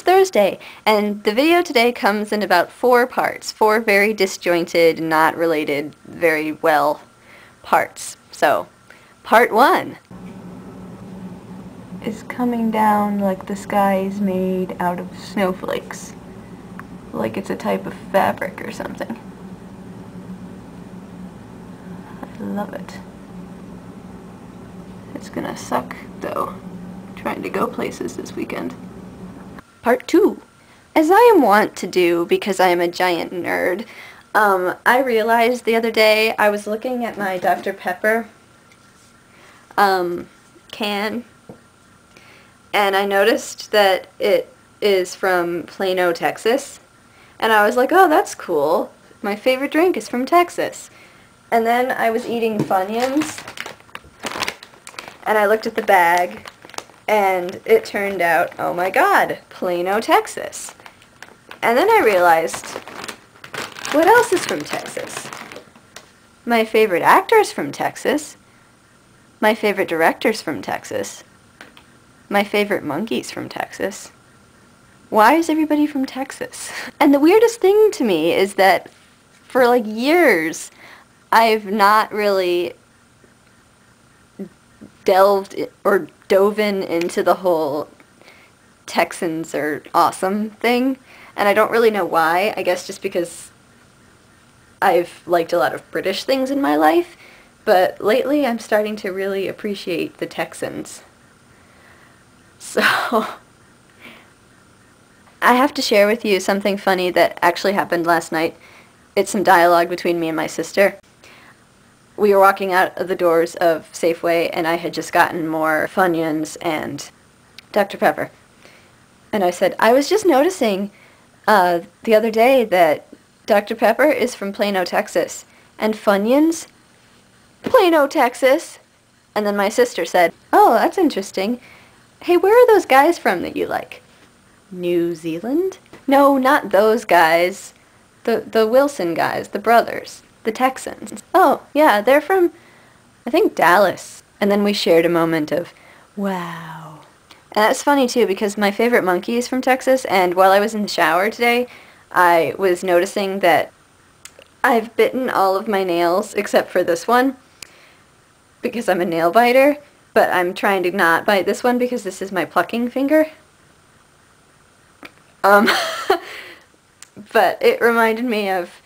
Thursday, and the video today comes in about 4 parts, 4 very disjointed, not related very well parts. So, part 1 is coming down like the sky is made out of snowflakes, like it's a type of fabric or something. I love it. It's gonna suck, though, trying to go places this weekend. Part 2. As I am wont to do because I am a giant nerd, I realized the other day I was looking at my Dr. Pepper can, and I noticed that it is from Plano, Texas, and I was like, oh, that's cool. My favorite drink is from Texas. And then I was eating Funyuns, and I looked at the bag, and it turned out, oh my god, Plano, Texas. And then I realized, what else is from Texas? My favorite actor's from Texas. My favorite director's from Texas. My favorite monkey's from Texas. Why is everybody from Texas? And the weirdest thing to me is that for like years, I've not really dove in into the whole Texans are awesome thing, and I don't really know why. I guess just because I've liked a lot of British things in my life, but lately I'm starting to really appreciate the Texans. So, I have to share with you something funny that actually happened last night. It's some dialogue between me and my sister. We were walking out of the doors of Safeway, and I had just gotten more Funyuns and Dr. Pepper. And I said, I was just noticing the other day that Dr. Pepper is from Plano, Texas, and Funyuns, Plano, Texas. And then my sister said, oh, that's interesting. Hey, where are those guys from that you like? New Zealand? No, not those guys. The Wilson guys, the brothers. The Texans. Oh, yeah, they're from, I think, Dallas. And then we shared a moment of, wow. And that's funny, too, because my favorite monkey is from Texas, and while I was in the shower today, I was noticing that I've bitten all of my nails except for this one, because I'm a nail biter, but I'm trying to not bite this one because this is my plucking finger. But it reminded me of,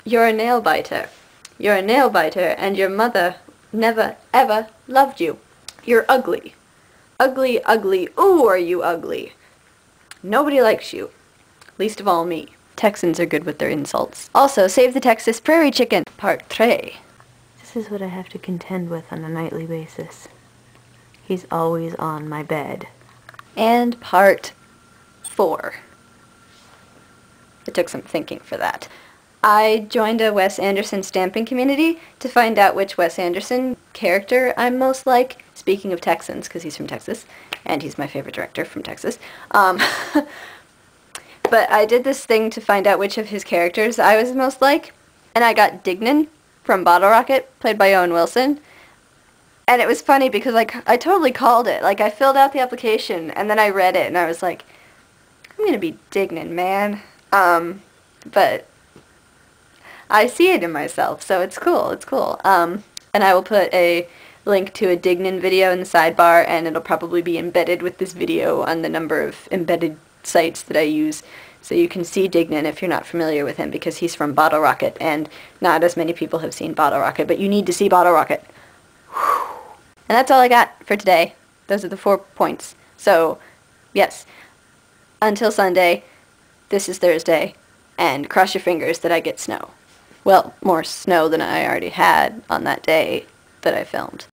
you're a nail biter. You're a nail biter, and your mother never, ever loved you. You're ugly. Ugly, ugly. Ooh, are you ugly. Nobody likes you. Least of all me. Texans are good with their insults. Also, Save the Texas Prairie Chicken, Part 3. This is what I have to contend with on a nightly basis. He's always on my bed. And Part 4. It took some thinking for that. I joined a Wes Anderson stamping community to find out which Wes Anderson character I'm most like. Speaking of Texans, because he's from Texas, and he's my favorite director from Texas. But I did this thing to find out which of his characters I was most like, and I got Dignan from Bottle Rocket, played by Owen Wilson. And it was funny because I totally called it. Like, I filled out the application, and then I read it, and I was like, I'm gonna be Dignan, man. But I see it in myself, so it's cool, it's cool. And I will put a link to a Dignan video in the sidebar, and it'll probably be embedded with this video on the number of embedded sites that I use, so you can see Dignan if you're not familiar with him, because he's from Bottle Rocket, and not as many people have seen Bottle Rocket, but you need to see Bottle Rocket. Whew. And that's all I got for today. Those are the 4 points. So, yes, until Sunday, this is Thursday, and cross your fingers that I get snow. Well, more snow than I already had on that day that I filmed.